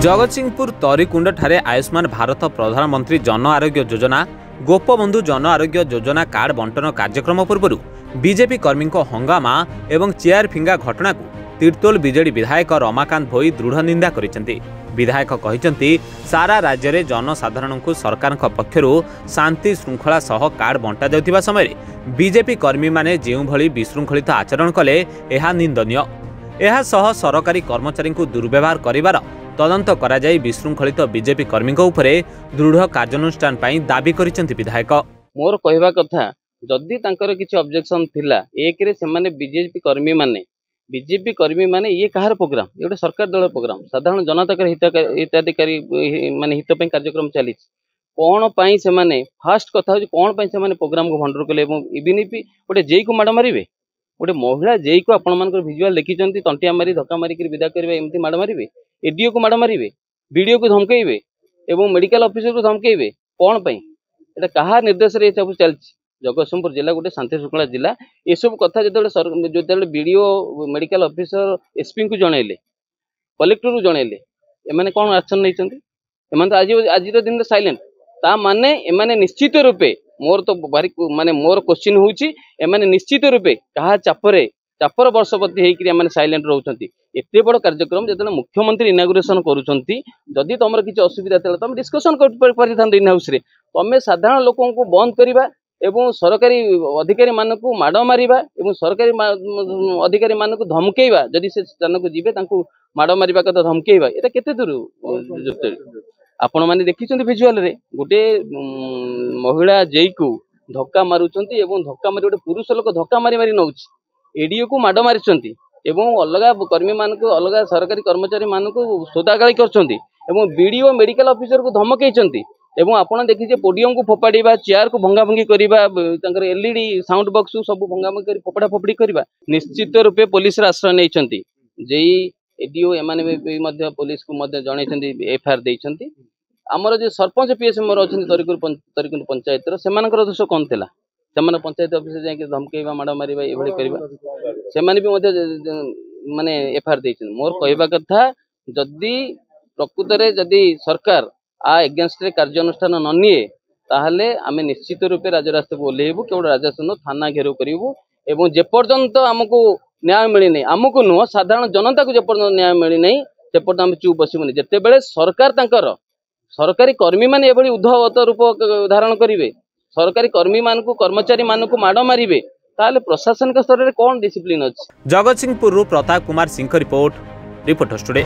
जगतसिंहपुर तरीकुंड ठारे आयुष्मान भारत प्रधानमंत्री जन आरोग्य योजना गोपबंधु जन आरोग्य योजना कार्ड बंटन कार्यक्रम पूर्व बीजेपी कर्मी हंगामा एवं चेयर फिंगा घटना को तीर्तोल बीजेडी विधायक रमाकांत भोई दृढ़ निंदा करिसेंति। विधायक कहिसेंति सारा राज्य में जनसाधारण को सरकार पक्षर शांति श्रृंखला सह कार्ड बंटा जाउथिबा समय बीजेपी कर्मी माने जेउ भली विशृंखलित आचरण कले एहा निंदनीय। एहा सह सरकारी कर्मचारी को दुर्व्यवहार करिवार तदंत कराई विशृंखलित बीजेपी कर्मी दृढ़ कार्यानुष्ठान दाबी करिसेंति विधायक। मोर कहवा कथा जदि तांकर किछि ऑब्जेक्शन थिला एक रे सेमाने बीजेपी कर्मी माने ये कहार प्रोग्राम ये गोटे सरकार दल प्रोग्राम साधारण जनता हिताधिकारी माने हित पे कार्यक्रम चली कौन पाई से माने फास्ट कथा हो कौन पाई से माने प्रोग्राम को भंडर कले इवन भी गोटे जेई को माड़ मारे गोटे महिला जेई को आपण मान भिजुआल लिखिं तंटिया मारी धक्का मारिक विदा करेंगे एमती माड़ मारे एडीओ को माड़ मारे बीडीओ को धमकेबे एवं मेडिकल ऑफिसर को धमकेबे कौन पाई एटा कहा निर्देश रे सब चलछि। जगतसिंहपुर जिला गोटे शांति श्रृंखला जिला ये सब कथा जो बीडीओ मेडिकल ऑफिसर एसपी को जनइले कलेक्टर को जनइले एमाने कौन एक्शन नहीं आज दिन साइलेंट ता माने एमाने निश्चित रूपे मोर तो भारी माने मोर क्वेश्चन होउची एमाने निश्चित रूपे कहा चापर वर्षपति होकर एमाने साइलेंट रहउछंती। एते बड़ कार्यक्रम जतने मुख्यमंत्री इनागुरेशन करूछंती जदि तुमर किछि असुविधा थला तुम डिस्कशन कर परिथान इन हाउस रे तमे साधारण लोकों को बंद करिबा एवं सरकारी अधिकारी मानक माड़ मारिबा एवं सरकारी अधिकारी मानक धमकेइबा जदि से स्थान को जीवे तांको माड़ मारिबा कथा धमकेइबा एटा केते दूर आपण माने देखिछंती विजुअल रे गोटे महिला जेई को धक्का मारुछंती एवं धक्का मारि गोटे पुरुष लोक धक्का मारी मारी नउछि एडीओ को माड़ मारिछंती एवं अलग कर्मी मानक अलग सरकारी कर्मचारी मानक सोदागाली करछंती एवं बीडीओ मेडिकल ऑफिसर को धमकेइछंती एवं आपण देखिए पोडियम को फोपाड़ा चेयर को भंगाभंगी करवा एलईडी साउंड बॉक्स सब भंगाभंगी कर फोपड़ा फोपड़ी करवा निश्चित रूपे पुलिस आश्रय नहीं जेई एडीओ एमाने पुलिस को जन एफआईआर देइछंती। आमर जो सरपंच पीएस मोर अच्छा तरीकुंड पंचायत दोष कौन थी से पंचायत ऑफिस जाके धमकेवा माड़ मारिबा एभली करबा से माने एफआईआर देइछन। मोर कहवा कथा जदि प्रकृत में जदि सरकार आ एगेन्स्ट कार्यानुष्ठान न निए ताहले आमे निश्चित रूपे राजरास्ता को ओल्लेबू केवल राजस्थान थाना घेराव करूँ एवं जेपर्यंत आमको न्याय मिलनी आमको नुह साधारण जनता को जेपर्यंत न्याय मिलनी सेपर्यंत आम चुप बसबुनि। जितेबाला सरकार तांकर सरकारी कर्मी माने एभली उद्धवत रूप धारण करेंगे सरकारी कर्मी मान कर्मचारी मान माड़ मारे ताहले प्रशासन स्तर में कौन डिसिप्लिन अच्छी। Jagatsinghpur Pratap Kumar Singh report reporters today.